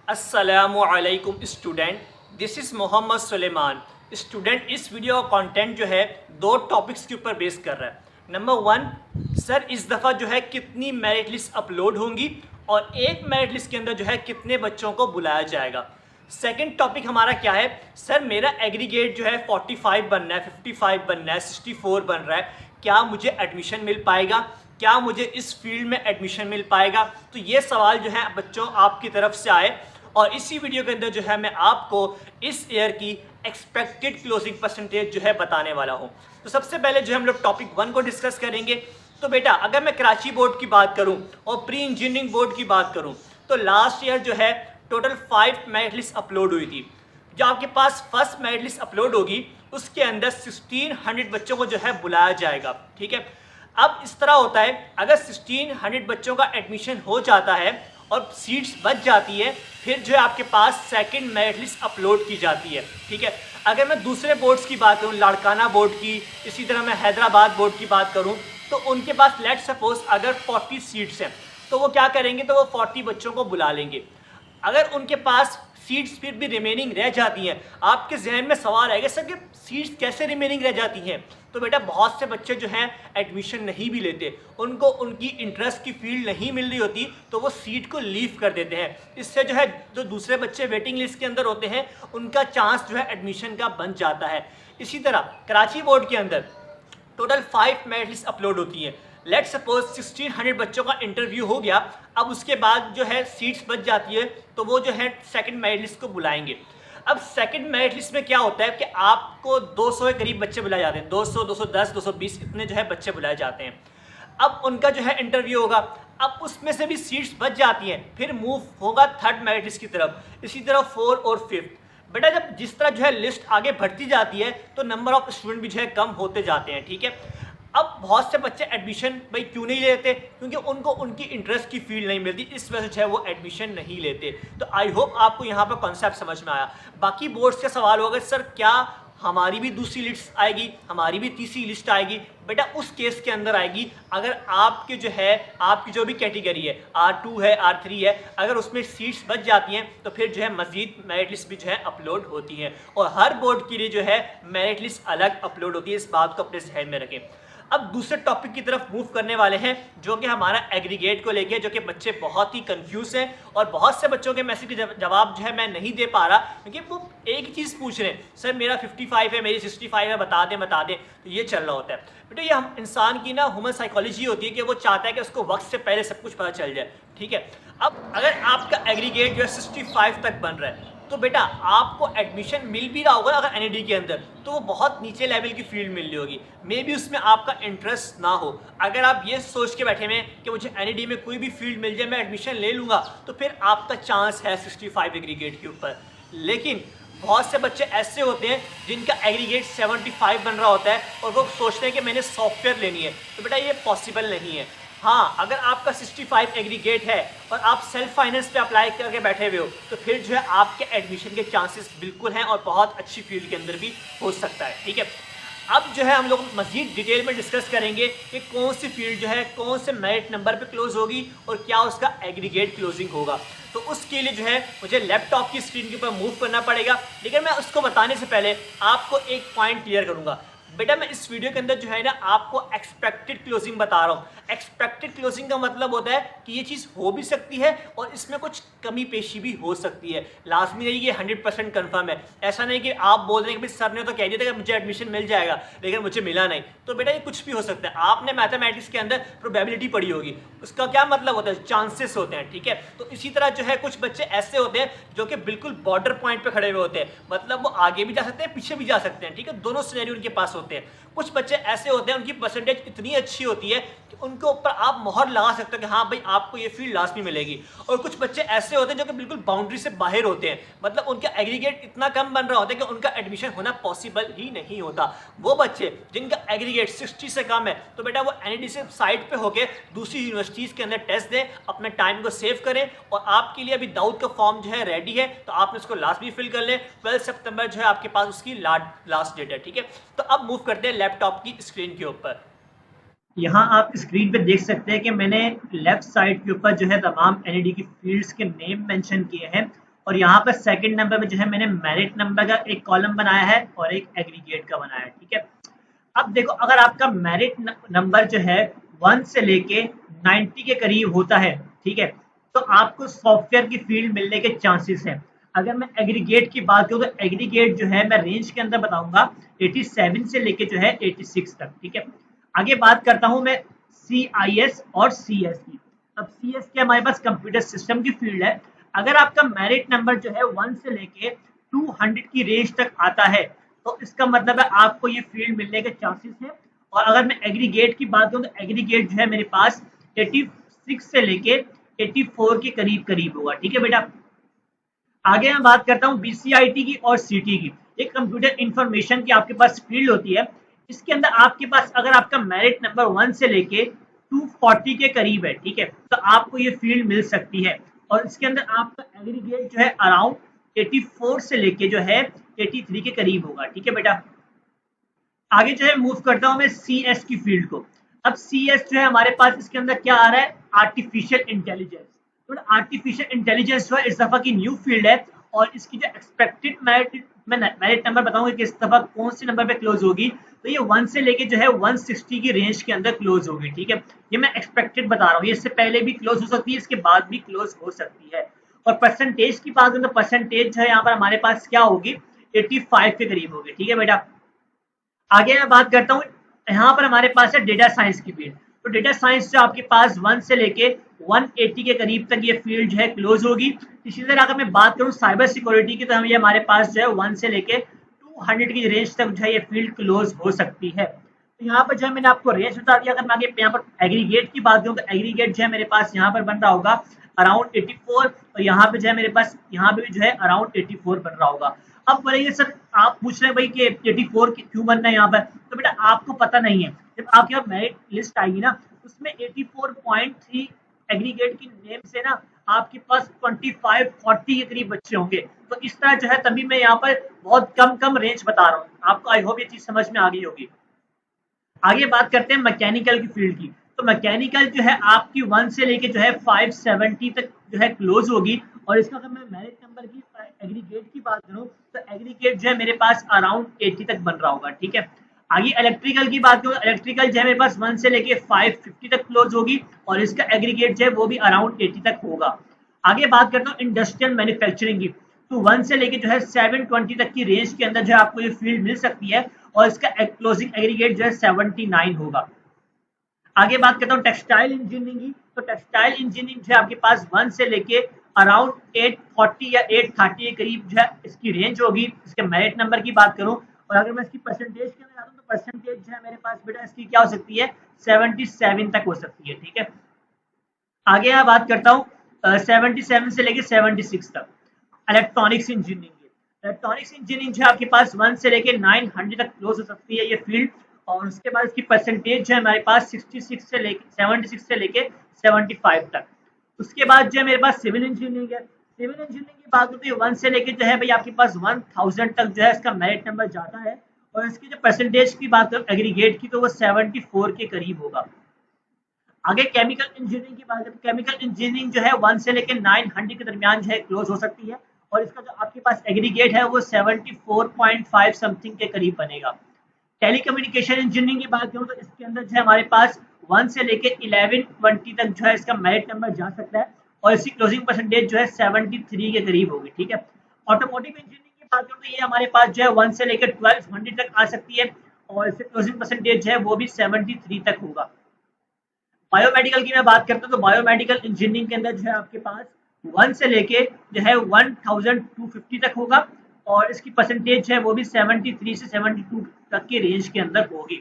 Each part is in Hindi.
अस्सलामुअलैकुम student, this is Mohammad Suleman. Student, इस वीडियो का कंटेंट जो है दो टॉपिक्स के ऊपर बेस कर रहा है। नंबर वन, सर इस दफ़ा जो है कितनी मेरिट लिस्ट अपलोड होंगी और एक मेरिट लिस्ट के अंदर जो है कितने बच्चों को बुलाया जाएगा। सेकंड टॉपिक हमारा क्या है, सर मेरा एग्रीगेट जो है 45 बनना है, 55 बनना है, 64 बन रहा है, क्या मुझे एडमिशन मिल पाएगा, क्या मुझे इस फील्ड में एडमिशन मिल पाएगा। तो ये सवाल जो है बच्चों आपकी तरफ से आए और इसी वीडियो के अंदर जो है मैं आपको इस ईयर की एक्सपेक्टेड क्लोजिंग परसेंटेज जो है बताने वाला हूँ। तो सबसे पहले जो हम लोग टॉपिक वन को डिस्कस करेंगे। तो बेटा, अगर मैं कराची बोर्ड की बात करूँ और प्री इंजीनियरिंग बोर्ड की बात करूँ तो लास्ट ईयर जो है टोटल 5 मेरिट लिस्ट अपलोड हुई थी। जो आपके पास फर्स्ट मेरिट लिस्ट अपलोड होगी उसके अंदर 1600 बच्चों को जो है बुलाया जाएगा। ठीक है, अब इस तरह होता है, अगर 1600 बच्चों का एडमिशन हो जाता है और सीट्स बच जाती है, फिर जो है आपके पास सेकंड मेरिट लिस्ट अपलोड की जाती है। ठीक है, अगर मैं दूसरे बोर्ड्स की बात करूँ, लाड़काना बोर्ड की, इसी तरह मैं हैदराबाद बोर्ड की बात करूँ, तो उनके पास लेट सपोज अगर 40 सीट्स हैं तो वो क्या करेंगे, तो वो 40 बच्चों को बुला लेंगे। अगर उनके पास सीट्स फिर भी रिमेनिंग रह जाती हैं, आपके जहन में सवाल आएगा सर कि सीट्स कैसे रिमेनिंग रह जाती हैं। तो बेटा, बहुत से बच्चे जो हैं एडमिशन नहीं भी लेते, उनको उनकी इंटरेस्ट की फील्ड नहीं मिल रही होती तो वो सीट को लीव कर देते हैं। इससे जो है जो दूसरे बच्चे वेटिंग लिस्ट के अंदर होते हैं उनका चांस जो है एडमिशन का बन जाता है। इसी तरह कराची बोर्ड के अंदर टोटल 5 मेरिट लिस्ट अपलोड होती हैं। लेट सपोज 1600 बच्चों का इंटरव्यू हो गया, अब उसके बाद जो है सीट्स बच जाती है तो वो जो है सेकंड मेरिट लिस्ट को बुलाएंगे। अब सेकंड मेरिट लिस्ट में क्या होता है कि आपको 200 के करीब बच्चे बुलाए जाते हैं, 200, 210, 220 इतने जो है बच्चे बुलाए जाते हैं। अब उनका जो है इंटरव्यू होगा, अब उसमें से भी सीट्स बच जाती हैं, फिर मूव होगा थर्ड मेरिट लिस्ट की तरफ, इसी तरह 4 और 5। बेटा, जब जिस तरह जो है लिस्ट आगे बढ़ती जाती है तो नंबर ऑफ स्टूडेंट भी जो है कम होते जाते हैं। ठीक है, अब बहुत से बच्चे एडमिशन भाई क्यों नहीं लेते, क्योंकि उनको उनकी इंटरेस्ट की फील्ड नहीं मिलती, इस वजह से वो एडमिशन नहीं लेते। तो आई होप आपको यहाँ पर कॉन्सेप्ट समझ में आया। बाकी बोर्ड्स के सवाल होगा, सर क्या हमारी भी दूसरी लिस्ट आएगी, हमारी भी तीसरी लिस्ट आएगी। बेटा, उस केस के अंदर आएगी अगर आपके जो है आपकी जो भी कैटेगरी है, R2 है, R3 है, अगर उसमें सीट्स बच जाती हैं तो फिर जो है मजीद मेरिट लिस्ट भी जो है अपलोड होती हैं और हर बोर्ड के लिए जो है मेरिट लिस्ट अलग अपलोड होती है। इस बात को अपने जहन में रखें। अब दूसरे टॉपिक की तरफ मूव करने वाले हैं जो कि हमारा एग्रीगेट को लेके, जो कि बच्चे बहुत ही कंफ्यूज हैं और बहुत से बच्चों के मैसेज के जवाब जो है मैं नहीं दे पा रहा, क्योंकि वो एक ही चीज़ पूछ रहे हैं, सर मेरा 55 है, मेरी 65 है, बता दें बता दें। तो ये चल रहा होता है। बेटा, ये हम इंसान की ना ह्यूमन साइकोलॉजी होती है कि वो चाहता है कि उसको वक्त से पहले सब कुछ पता चल जाए। ठीक है, अब अगर आपका एग्रीगेट जो है 65 तक बन रहा है तो बेटा आपको एडमिशन मिल भी रहा होगा अगर एनईडी के अंदर, तो वो बहुत नीचे लेवल की फील्ड मिल रही होगी, मे बी उसमें आपका इंटरेस्ट ना हो। अगर आप ये सोच के बैठे हैं कि मुझे एनईडी में कोई भी फील्ड मिल जाए मैं एडमिशन ले लूँगा, तो फिर आपका चांस है 65 एग्रीगेट के ऊपर। लेकिन बहुत से बच्चे ऐसे होते हैं जिनका एग्रीगेट 75 बन रहा होता है और वो सोचते हैं कि मैंने सॉफ्टवेयर लेनी है। तो बेटा, ये पॉसिबल नहीं है। हाँ, अगर आपका 65 एग्रीगेट है और आप सेल्फ फाइनेंस पे अप्लाई करके बैठे हुए हो तो फिर जो है आपके एडमिशन के चांसेस बिल्कुल हैं और बहुत अच्छी फील्ड के अंदर भी हो सकता है। ठीक है, अब जो है हम लोग मज़ीद डिटेल में डिस्कस करेंगे कि कौन सी फील्ड जो है कौन से मेरिट नंबर पे क्लोज होगी और क्या उसका एग्रीगेट क्लोजिंग होगा। तो उसके लिए जो है मुझे लैपटॉप की स्क्रीन के ऊपर मूव करना पड़ेगा, लेकिन मैं उसको बताने से पहले आपको एक पॉइंट क्लियर करूँगा। बेटा, मैं इस वीडियो के अंदर जो है ना आपको एक्सपेक्टेड क्लोजिंग बता रहा हूँ। एक्सपेक्टेड क्लोजिंग का मतलब होता है कि ये चीज़ हो भी सकती है और इसमें कुछ कमी पेशी भी हो सकती है। लाजमी नहीं कि 100% कन्फर्म है। ऐसा नहीं कि आप बोल रहे हैं कि भाई सर ने तो कह दिया था कि मुझे एडमिशन मिल जाएगा लेकिन मुझे मिला नहीं। तो बेटा, ये कुछ भी हो सकता है। आपने मैथमेटिक्स के अंदर प्रोबेबिलिटी पढ़ी होगी, उसका क्या मतलब होता है, चांसेस होते हैं। ठीक है, तो इसी तरह जो है कुछ बच्चे ऐसे होते हैं जो कि बिल्कुल बॉर्डर पॉइंट पर खड़े हुए होते हैं, मतलब वो आगे भी जा सकते हैं पीछे भी जा सकते हैं। ठीक है, दोनों सिनेरियो उनके पास होते हैं। कुछ बच्चे ऐसे होते हैं उनकी परसेंटेज इतनी अच्छी होती है कि उनके ऊपर आप मोहर लगा सकते हो कि हाँ भाई आपको ये फील्ड लाजमी मिलेगी। और कुछ बच्चे ऐसे होते हैं जो कि बिल्कुल बाउंड्री से बाहर होते हैं, मतलब उनका एग्रीगेट इतना कम बन रहा होता है कि उनका एडमिशन होना पॉसिबल ही नहीं होता। वो बच्चे जिनका एग्रीगेट 60 से कम है तो बेटा वो एनईडी से साइड पे होकर दूसरी यूनिवर्सिटीज़ के अंदर टेस्ट दें, अपने टाइम को सेव करें। और आपके लिए अभी दाऊद का फॉर्म जो है रेडी है, तो आपने उसको लाजमी फिल कर लें। 12 सितंबर जो है आपके पास उसकी लास्ट डेट है। ठीक है, तो अब मूव करते हैं लैपटॉप की स्क्रीन के ऊपर। यहाँ आप स्क्रीन पे देख सकते हैं कि मैंने लेफ्ट साइड के ऊपर जो है तमाम एनईडी की फील्ड्स के नेम मेंशन किए हैं और यहाँ पर सेकंड नंबर में जो है मैंने मेरिट नंबर का एक कॉलम बनाया है और एक एग्रीगेट का बनाया है, ठीक है। अब देखो, अगर आपका मेरिट नंबर जो है 1 से लेके 90 के करीब होता है, ठीक है, तो आपको सॉफ्टवेयर की फील्ड मिलने के चांसेस हैं। अगर मैं एग्रीगेट की बात करूँ तो एग्रीगेट जो है मैं रेंज के अंदर बताऊंगा 87 से लेके जो है 86 तक, ठीक है। आगे बात करता हूँ मैं CIS और CS की। अब CS के हमारे पास कंप्यूटर सिस्टम की फील्ड है। अगर आपका मेरिट नंबर जो है 1 से लेके 200 की रेंज तक आता है तो इसका मतलब है आपको ये फील्ड मिलने के चांसेस है। और अगर मैं एग्रीगेट की बात करूँ तो एग्रीगेट जो है मेरे पास 86 से लेके 84 के करीब करीब होगा, ठीक है बेटा। आगे मैं बात करता हूँ BCIT की और CT की। एक कंप्यूटर इंफॉर्मेशन की आपके पास फील्ड होती है। इसके अंदर आपके पास अगर आपका मेरिट नंबर 1 से लेके 240 के करीब है, ठीक है, तो आपको ये फील्ड मिल सकती है। और इसके अंदर आपका एग्रीगेट जो है अराउंड 84 से लेके जो है 83 के करीब होगा, ठीक है बेटा। आगे जो है मूव करता हूं मैं CS की फील्ड को। अब CS जो है हमारे पास इसके अंदर क्या आ रहा है, आर्टिफिशियल इंटेलिजेंस। तो आर्टिफिशियल इंटेलिजेंस जो है इस दफा की न्यू फील्ड है और इसकी जो एक्सपेक्टेड मेरिट नंबर बताऊंगा कि इस दफा कौन से नंबर पे क्लोज होगी। तो ये 1 से लेके जो है 160 की रेंज के अंदर क्लोज होगी, ठीक है। ये मैं एक्सपेक्टेड बता रहा हूँ, ये इससे पहले भी क्लोज हो सकती है, इसके बाद भी क्लोज हो सकती है। और परसेंटेज की बात करें तो परसेंटेज जो है यहाँ पर हमारे पास क्या होगी, 85 के करीब होगी, ठीक है बेटा। आगे मैं बात करता हूँ, यहाँ पर हमारे पास है डेटा साइंस की फील्ड। तो डेटा साइंस जो आपके पास 1 से लेके 180 के करीब तक ये फील्ड जो है क्लोज होगी। इसी तरह अगर मैं बात करूँ साइबर सिक्योरिटी की तो हम ये हमारे पास जो है 1 से लेके 200 की रेंज तक जो है ये फील्ड क्लोज हो सकती है। तो यहाँ पर जो है मैंने आपको रेंज बता दिया। अगर मैं आगे यहाँ पर एग्रीगेट की बात करूँ तो एग्रीगेट जो है मेरे पास यहाँ पर बन रहा होगा अराउंड 84 और यहाँ पे जो है मेरे पास यहाँ पे भी जो है अराउंड 84 बन रहा होगा। अब बोलेंगे सर आप पूछ रहे हैं भाई कि 84 क्यों बनना है यहाँ पर, तो बेटा आपको पता नहीं है। जब आपके पास मेरिट लिस्ट आएगी ना उसमें 84.3 एग्रीगेट की नेम से ना आपके पास 25-40 के करीब बच्चे होंगे। तो इस तरह जो है तभी मैं यहाँ पर बहुत कम रेंज बता रहा हूँ आपको। आई होप ये चीज समझ में आ गई होगी। आगे बात करते हैं मैकेनिकल की फील्ड की। तो मैकेनिकल जो है आपकी 1 से लेके जो है 570 तक जो है क्लोज होगी। और इसका अगर मैं मेरिट नंबर की एग्रीगेट की बात करूं तो एग्रीगेट जो है मेरे पास अराउंड 80 तक बन रहा होगा, ठीक है। आगे इलेक्ट्रिकल की बात करूं, इलेक्ट्रिकल जो है मेरे पास 1 से लेके 550 तक क्लोज होगी और इसका एग्रीगेट जो है वो भी अराउंड 80 तक होगा। आगे बात करता हूँ इंडस्ट्रियल मैन्युफैक्चरिंग की। तो 1 से लेके जो है 720 तक की रेंज के अंदर जो है आपको ये फील्ड मिल सकती है और इसका क्लोजिंग एग्रीगेट जो है 79 होगा। आगे बात करता हूँ टेक्सटाइल इंजीनियरिंग की। तो टेक्सटाइल इंजीनियरिंग जो है आपके पास 1 से लेके अराउंड 840 या 830 के करीब जो है इसकी रेंज होगी। इसके मेरिट नंबर की बात करूँ और अगर मैं इसकी परसेंटेज के अंदर आता हूँ तो परसेंटेज जो है मेरे पास बेटा इसकी क्या हो सकती है, 77 तक हो सकती है, ठीक है। आगे मैं बात करता हूँ 77 से लेके 76 तक इलेक्ट्रॉनिक्स इंजीनियरिंग की। इलेक्ट्रॉनिक्स इंजीनियरिंग जो है आपके पास 1 से लेके 900 तक क्लोज हो सकती है ये फील्ड। और उसके बाद इसकी परसेंटेज जो है हमारे पास 76 से लेके 75 तक। उसके बाद जो है मेरे पास सिविल इंजीनियरिंग है। सिविल इंजीनियरिंग की बात होती है 1 से लेके जो है भाई आपके पास 1000 तक जो है इसका मेरिट नंबर जाता है। और इसकी जो परसेंटेज की बात करूँ एग्रीगेट की तो वो 74 के करीब होगा। आगे केमिकल इंजीनियरिंग की बात करें तो केमिकल इंजीनियरिंग जो है 1 से लेकर 900 के दरमियान जो है क्लोज हो सकती है और इसका जो आपके पास एग्रीगेट है वो 74.5 समथिंग के करीब बनेगा। टेलीकम्युनिकेशन इंजीनियरिंग की बात करूं तो इसके अंदर जो है हमारे पास 1 से लेकर 1120 तक जो है इसका मेरिट नंबर जा सकता है और इसकी क्लोजिंग परसेंटेज जो है 73 के करीब होगी, ठीक है। ऑटोमोटिव इंजीनियरिंग की बात करूं तो ये हमारे पास जो है 1 से लेकर 1200 तक आ सकती है और इसकी क्लोजिंग परसेंटेज जो है वो भी 73 तक होगा। बायोमेडिकल की मैं बात करता हूँ तो बायोमेडिकल इंजीनियरिंग के अंदर जो है आपके पास 1 से लेके जो है 1250 तक होगा और इसकी परसेंटेज जो है वो भी 73 से 72 तक की रेंज के अंदर होगी।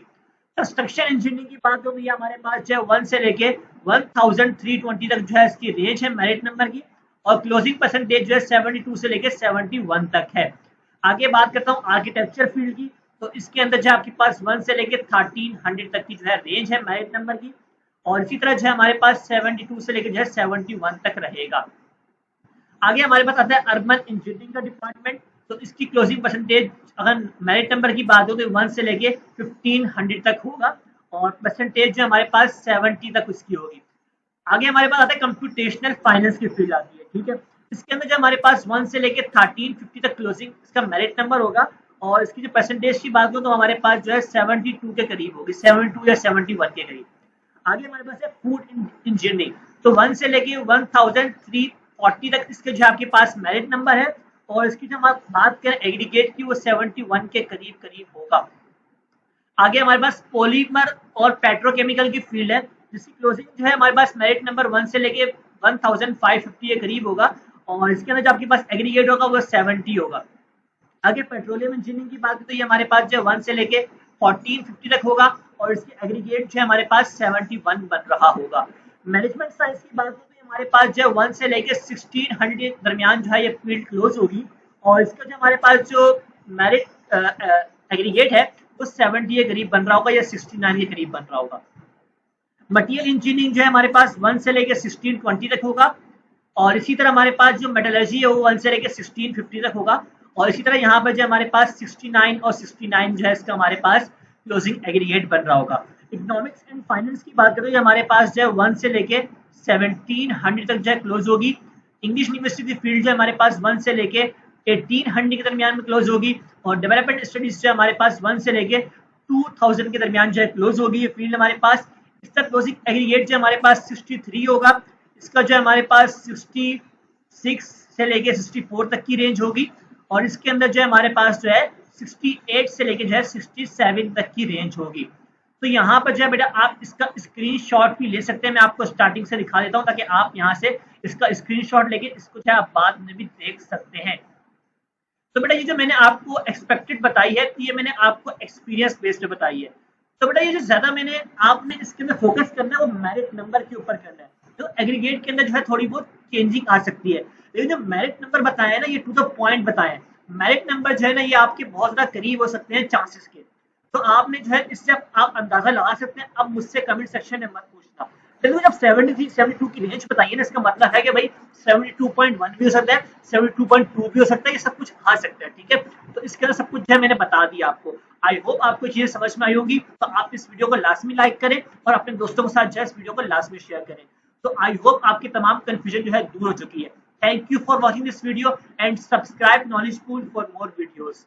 कंस्ट्रक्शन इंजीनियरिंग की बात करूँ तो ये हमारे पास जो है 1 से लेके 1320 तक जो है इसकी रेंज है मेरिट नंबर की और क्लोजिंग परसेंटेज जो है 72 से लेके 71 तक है। आगे बात करता हूँ आर्किटेक्चर फील्ड की। तो इसके अंदर जो है आपके पास 1 से लेके 1300 तक की जो है रेंज है मेरिट नंबर की और इसी तरह जो है हमारे पास 72 से लेकर जो है 71 तक रहेगा। आगे हमारे पास आता है अर्बन इंजीनियरिंग का डिपार्टमेंट। तो इसकी क्लोजिंग परसेंटेज अगर मेरिट नंबर की बात हो तो 1 से लेके 1500 तक होगा और परसेंटेज जो हमारे पास 70 तक उसकी होगी। आगे हमारे पास आता है कंप्यूटेशनल फाइनेंस की फील्ड आती है, ठीक है। इसके अंदर जो हमारे पास 1 से लेके 1350 तक क्लोजिंग इसका मेरिट नंबर होगा, और इसकी जो परसेंटेज की बात करूँ तो हमारे पास जो है 72 के करीब होगी, 72 या 71 के करीब। आगे हमारे पास है फूड इंजीनियरिंग, तो 1 से लेके 1340 तक इसके जो आपके पास मेरिट नंबर है, और इसकी जो हम बात करें एग्रीगेट की वो 71 के करीब करीब होगा। आगे हमारे पास पॉलीमर और पेट्रोकेमिकल की फील्ड है, जिसकी क्लोजिंग जो है हमारे पास मेरिट नंबर 1 से लेके 1550 के करीब होगा, और इसके अंदर जो आपके पास एग्रीगेट होगा वो 70 होगा। आगे पेट्रोलियम इंजीनियरिंग की बात करें तो ये हमारे पास जो 1 से लेके 1450 तक होगा, और इसकी एग्रीगेट जो है हमारे पास 71 बन रहा होगा। मैनेजमेंट साइंस की बात करें तो हमारे पास जो 1 से लेके 1600 के दरमियान जो है ये फील्ड क्लोज होगी, और इसका जो हमारे पास जो मेरिट एग्रीगेट है वो 70 के करीब बन रहा होगा या 69 के करीब बन रहा होगा। मटेरियल इंजीनियरिंग जो है हमारे पास 1 से लेके 1620 तक होगा, और इसी तरह हमारे पास जो मेटलर्जी है वो 1 से लेके 1650 तक होगा, और इसी तरह यहाँ पर जो हमारे पास 69 और 69 जो है इसका हमारे पास क्लोजिंग एग्रीगेट बन रहा होगा। इकोनॉमिक्स एंड फाइनेंस की बात करें तो हमारे पास जो है 1 से लेके 1700 तक जो है क्लोज होगी। इंग्लिश यूनिवर्सिटी की फील्ड जो है हमारे पास 1 से लेके 1800 के दरमियान में क्लोज होगी, और डेवलपमेंट स्टडीज जो है हमारे पास 1 से लेके 2000 के दरमियान जो है क्लोज होगी ये फील्ड हमारे पास। इसका क्लोजिंग एग्रीगेट जो हमारे पास 63 होगा, इसका जो है हमारे पास 66 से लेके 64 तक की रेंज होगी, और इसके अंदर जो है हमारे पास जो है 68 से लेके जो है 67 तक की रेंज होगी। तो यहाँ पर जो है बेटा आप इसका स्क्रीनशॉट भी ले सकते हैं, मैं आपको स्टार्टिंग से दिखा देता हूँ ताकि आप यहाँ से इसका स्क्रीनशॉट लेके इसको जो है आप बाद में भी देख सकते हैं। तो बेटा ये जो मैंने आपको एक्सपेक्टेड बताई है, तो ये मैंने आपको एक्सपीरियंस बेस्ड बताई है। तो बेटा ये जो ज्यादा मैंने आपने इसके अंदर फोकस करना है वो मेरिट नंबर के ऊपर करना है। तो एग्रीगेट के अंदर जो है थोड़ी बहुत चेंजिंग आ सकती है, लेकिन जो मेरिट नंबर बताया है ना ये टू द पॉइंट बताया है। मेरिट नंबर जो है ना ये आपके बहुत ज्यादा करीब हो सकते हैं चांसेस के, तो आपने जो है इससे आप अंदाजा लगा सकते हैं। अब मुझसे कमेंट सेक्शन में मत पूछना, लेकिन जब 73 72 की रेंज बताइए ना, इसका मतलब है कि भाई 72.1 भी हो सकता है, 72.2 भी हो सकता है, ये सब कुछ आ सकता है। ठीक है, तो इसके अंदर सब कुछ जो है मैंने बता दिया आपको। आई होप आपको चीजें समझ में आई होगी। तो आप इस वीडियो को लाजमी लाइक करें और अपने दोस्तों के साथ जो है इस वीडियो को लाजमी शेयर करें। तो आई होप आपकी तमाम कंफ्यूजन जो है दूर हो चुकी है। Thank you for watching this video and subscribe knowledge pool for more videos.